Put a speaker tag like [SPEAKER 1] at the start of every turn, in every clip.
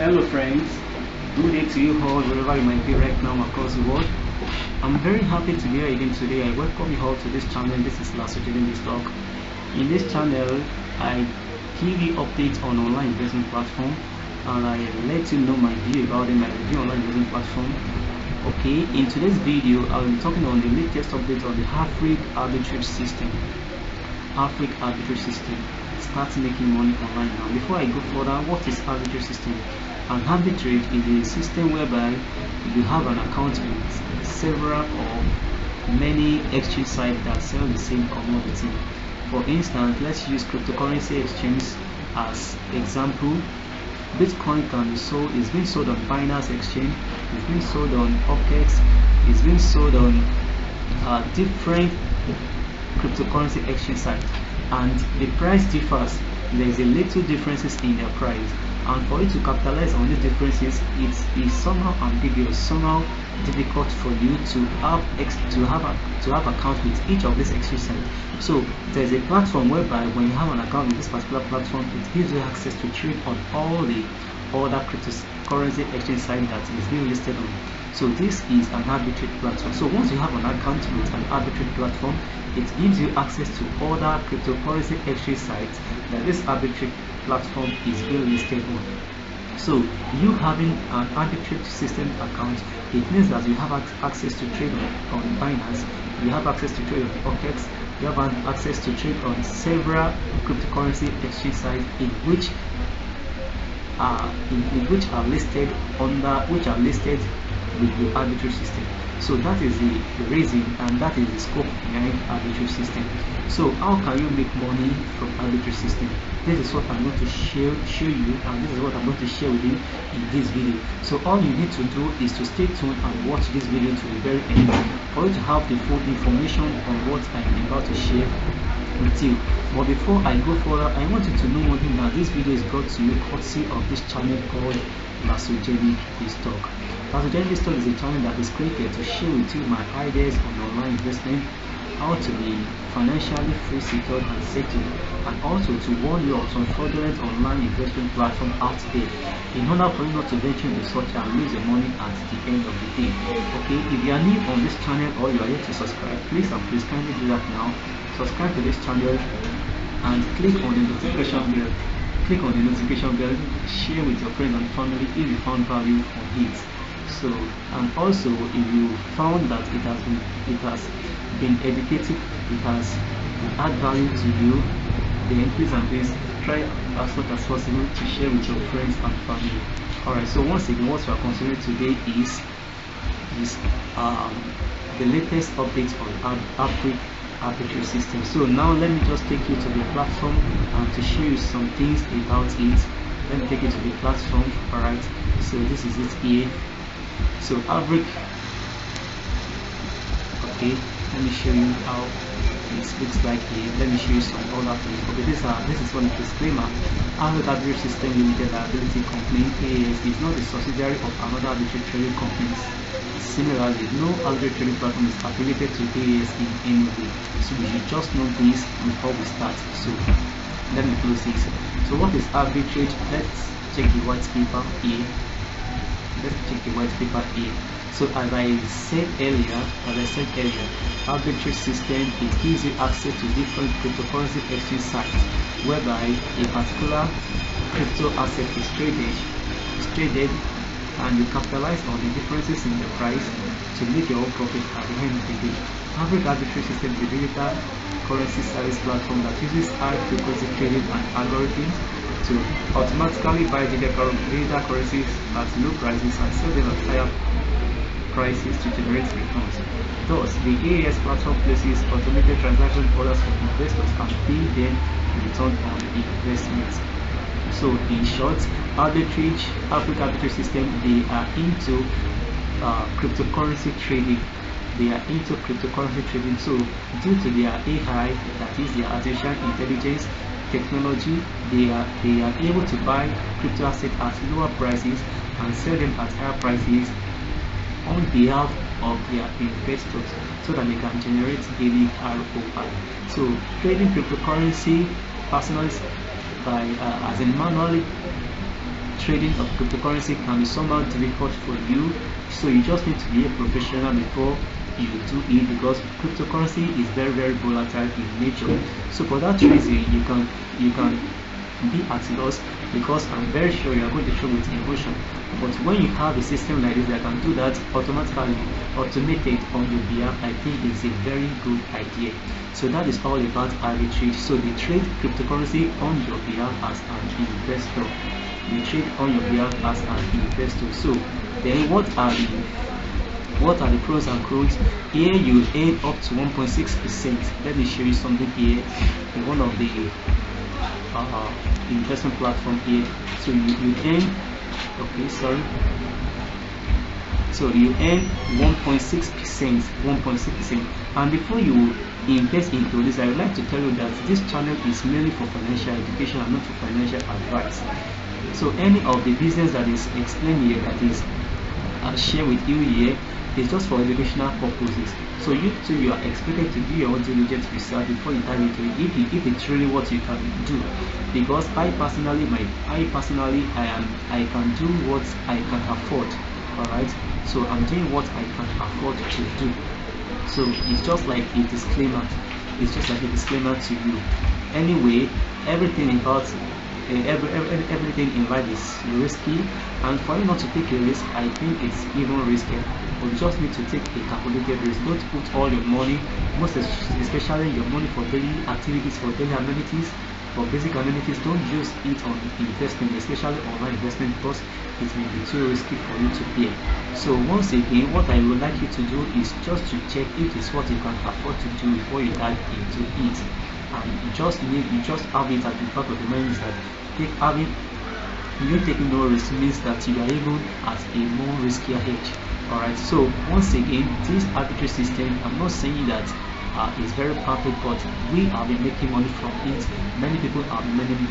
[SPEAKER 1] Hello friends, good day to you all wherever you might be right now across the world. I'm very happy to be here again today. I welcome you all to this channel. This is This Talk. In this channel, I give you updates on online investment platform and I let you know my view about my review online investment platform. Okay, in today's video, I'll be talking on the latest update on the Afriq Arbitrage system. Afriq Arbitrage system. Start making money online now. Before I go further, what is arbitrage system? An arbitrage is a system whereby you have an account with several or many exchange sites that sell the same commodity. For instance, let's use cryptocurrency exchange as example. Bitcoin can be sold, it's been sold on Binance exchange, it's been sold on FOREX, it's been sold on different cryptocurrency exchange sites, and the price differs. There is a little differences in their price, and for you to capitalize on these differences, it is somehow ambiguous, somehow difficult for you to have account with each of these exchange sites. So there is a platform whereby when you have an account with this particular platform, it gives you access to trade on all the other cryptocurrency exchange sites that is being listed on. So this is an arbitrage platform. So once you have an account with an arbitrage platform, it gives you access to other cryptocurrency exchange sites that this arbitrage platform is being listed on. So you having an arbitrage system account, it means that you have access to trade on Binance, you have access to trade on FOREX, you have access to trade on several cryptocurrency exchange sites which are listed with the arbitrage system. So that is the reason and that is the scope behind arbitrage system. So how can you make money from arbitrage system? This is what I'm going to show you, and this is what I'm going to share with you in this video. So all you need to do is to stay tuned and watch this video to the very end for you to have the full information on what I'm about to share with you. But before I go further, I want you to know one thing, that this video is brought to you courtesy of this channel called This Talk. This Talk is a channel that is created to share with you my ideas on online investment, how to be financially free, secure and settled, and also to warn you of some fraudulent online investment platform out there in order for you not to venture into such and lose your money at the end of the day. Okay, if you are new on this channel or you are yet to subscribe, please kindly do that now. Subscribe to this channel and click on the notification bell. Share with your friends and family if you found value on it. So, and also if you found that it has been educative, it has add value to you, then please try as much as possible to share with your friends and family. Alright, so once again, what we are considering today is the latest updates on Afriq Arbitrage system. So now let me just take you to the platform and to show you some things about it. Let me take you to the platform. Alright, so this is it here. So Afriq, okay, let me show you how it looks like here. Let me show you some other things. Okay, this is one disclaimer. Afriq Arbitrage System Limited Liability Company AS is not a subsidiary of another arbitrage trading company. Similarly, no arbitrage trading platform is affiliated to AS in any way. So we should just know this before we start. So let me close this. So what is arbitrage? Let's check the white paper here. So as I said earlier, arbitrage system, it gives you access to different cryptocurrency exchange sites whereby a particular crypto asset is traded and you capitalize on the differences in the price to make your own profit at the end of the day. Afriq Arbitrage System is a digital currency service platform that uses high frequency trading and algorithms to automatically buy digital currencies at low prices and sell them at higher prices to generate returns. Thus, the AAS platform places automated transaction orders for investors and pay them return on investments. So in short, Afriq Arbitrage System, they are into cryptocurrency trading. So due to their AI, that is their artificial intelligence technology, they are able to buy crypto assets at lower prices and sell them at higher prices on behalf of their investors so that they can generate daily ROI. So trading cryptocurrency personally by as in manually trading of cryptocurrency can be somehow difficult for you, so you just need to be a professional before you do it, because cryptocurrency is very volatile in nature. So for that reason, you can be at loss, because I'm very sure you are going to trade with emotion. But when you have a system like this that can do that automatically, automated on your behalf, I think it's a very good idea. So that is all about arbitrage. So they trade cryptocurrency on your behalf as an investor. They trade on your behalf as an investor. So then what are the pros and cons? Here you earn up to 1.6%. Let me show you something here in one of the investment platform here. So you earn, okay, sorry. So you earn 1.6%. And before you invest into this, I would like to tell you that this channel is mainly for financial education and not for financial advice. So any of the business that is explained here, that is shared with you here, is just for educational purposes. So you too, you are expected to do your own diligent research before you dive into it, if it's really what you can do. Because I personally can do what I can afford. Alright, so I'm doing what I can afford to do. So it's just like a disclaimer. It's just like a disclaimer to you. Anyway, everything about everything in life is risky, and for you not to take a risk, I think it's even riskier. But you just need to take a calculated risk. Don't put all your money, most especially your money for daily activities, for daily amenities, for basic amenities. Don't use it on investment, especially online investment, because it may be too risky for you to pay. So once again, what I would like you to do is just to check if it's what you can afford to do before you dive into it. And you just have it at the back of the mind, is that you taking no risk means that you are even at a more riskier edge. Alright, so once again, this arbitrage system, I'm not saying that it's very perfect, but we have been making money from it. Many people are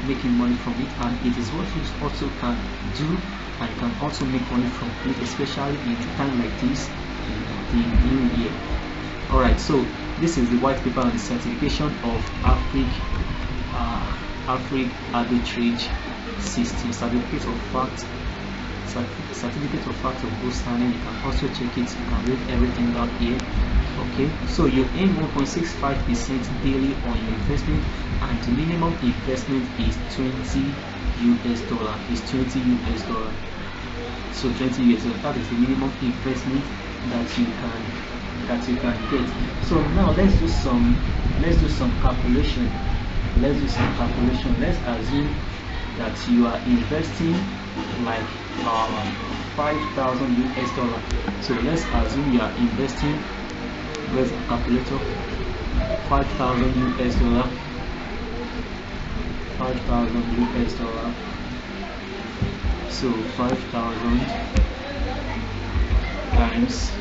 [SPEAKER 1] making money from it, and it is what you also can do, and you can also make money from it, especially in a time like this in the new year. Alright, so this is the white paper on the certification of Afriq Arbitrage System, certificate of fact of good standing. You can also check it, you can read everything down here. Okay, so you earn 1.65% daily on your investment, and the minimum investment is $20 US. So $20 US, that is the minimum investment that you can get. So now let's do some calculation. Let's assume that you are investing like $5,000 US. So let's assume you are investing, where's the calculator, $5,000 US, $5,000 US. So 5,000 times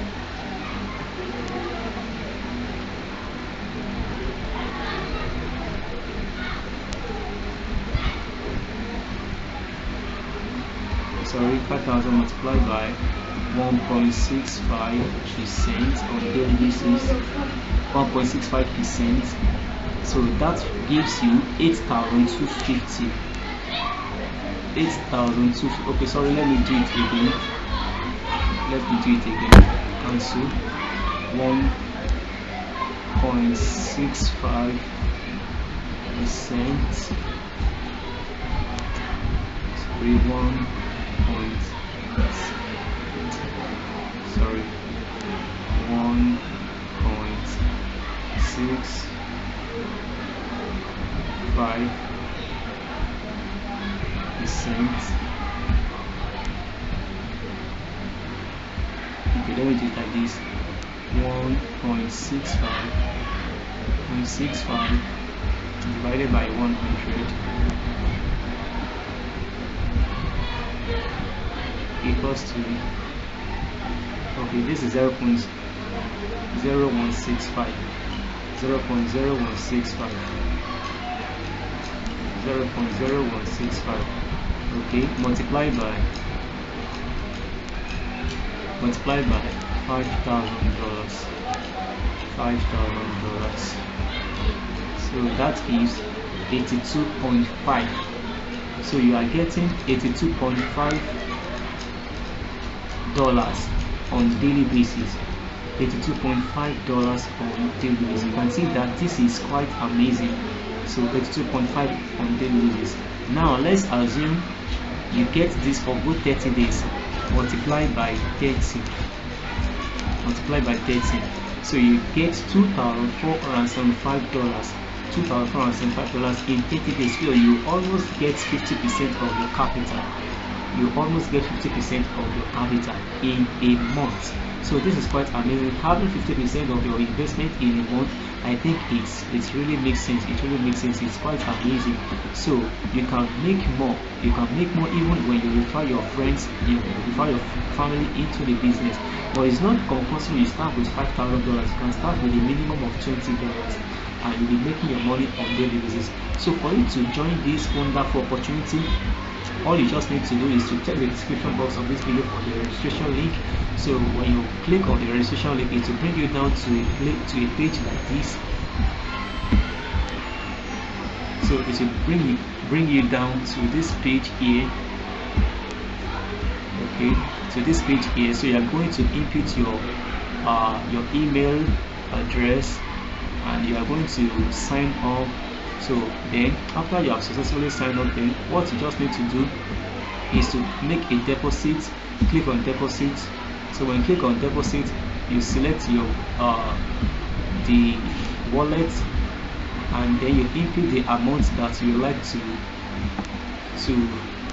[SPEAKER 1] sorry, 5,000 multiplied by 1.65% on daily basis, 1.65%. So that gives you 8,250. 8,250. Okay, sorry, let me do it again. Cancel 1.65%. Sorry, 1.65%. Okay, let me do it like this. 1.65 divided by 100 equals to, okay, this is 0.0165. Okay, multiplied by $5,000. So that gives 82.5. So you are getting $82.5 on daily basis. $82.5 on daily basis. You can see that this is quite amazing. So 82.5 on daily basis. Now let's assume you get this for good 30 days, multiplied by 30. So you get $2,475. $2,475 in 30 days. So you almost get 50% of your capital. You almost get 50% of your capital in a month. So this is quite amazing. Having 50% of your investment in a month, I think it really makes sense. It's quite amazing. So you can make more. Even when you refer your friends, you refer your family into the business. But it's not compulsory you start with $5,000. You can start with a minimum of $20, and you'll be making your money on daily basis. So for you to join this wonderful opportunity, all you just need to do is to check the description box of this video for the registration link. So when you click on the registration link, it will bring you down to a page like this. So it will bring you down to this page here. Okay, so this page here. So you are going to input your email address, and you are going to sign up. So then after you have successfully signed up, then what you just need to do is to make a deposit. Click on deposit. So when you click on deposit, you select your the wallet, and then you input the amount that you like to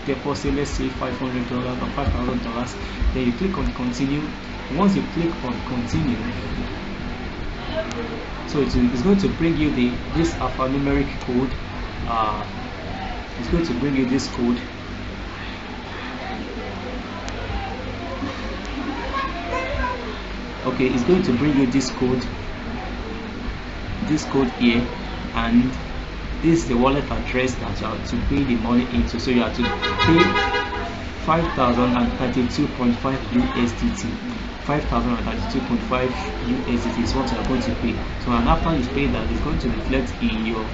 [SPEAKER 1] deposit. Let's say $500 or $5,000. Then you click on continue. Once you click on continue, so it's going to bring you this alphanumeric code. It's going to bring you this code. Okay, it's going to bring you this code here, and this is the wallet address that you have to pay the money into. So you have to pay 5,032.5 USDT. 5,032.5 USDT is what you are going to pay. So and after you pay that, it's going to reflect in your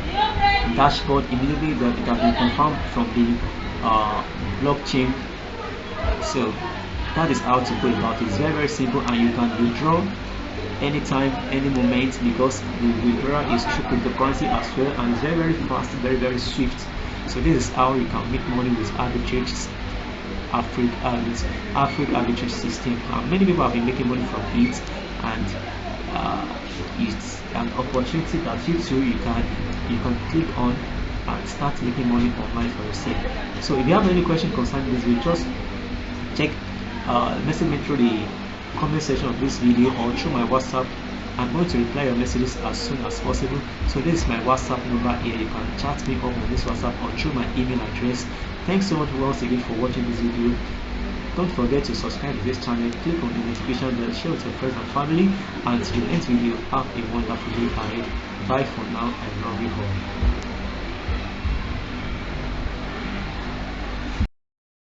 [SPEAKER 1] dashboard immediately that it has been confirmed from the blockchain. So that is how to go about it. It's very simple, and you can withdraw anytime, any moment, because the withdrawal is through cryptocurrency as well, and it's very fast, very swift. So this is how you can make money with arbitrage. Afriq Arbitrage system. Many people have been making money from it, and it's an opportunity that you too you can click on and start making money online for yourself. So if you have any question concerning this, you just check message me through the comment section of this video or through my WhatsApp. I'm going to reply your messages as soon as possible. So this is my WhatsApp number here. You can chat me up on this WhatsApp or through my email address. Thanks so much once again for watching this video. Don't forget to subscribe to this channel, click on the notification bell, share with your friends and family, and till the next video, have a wonderful day ahead. Bye for now, I love you all.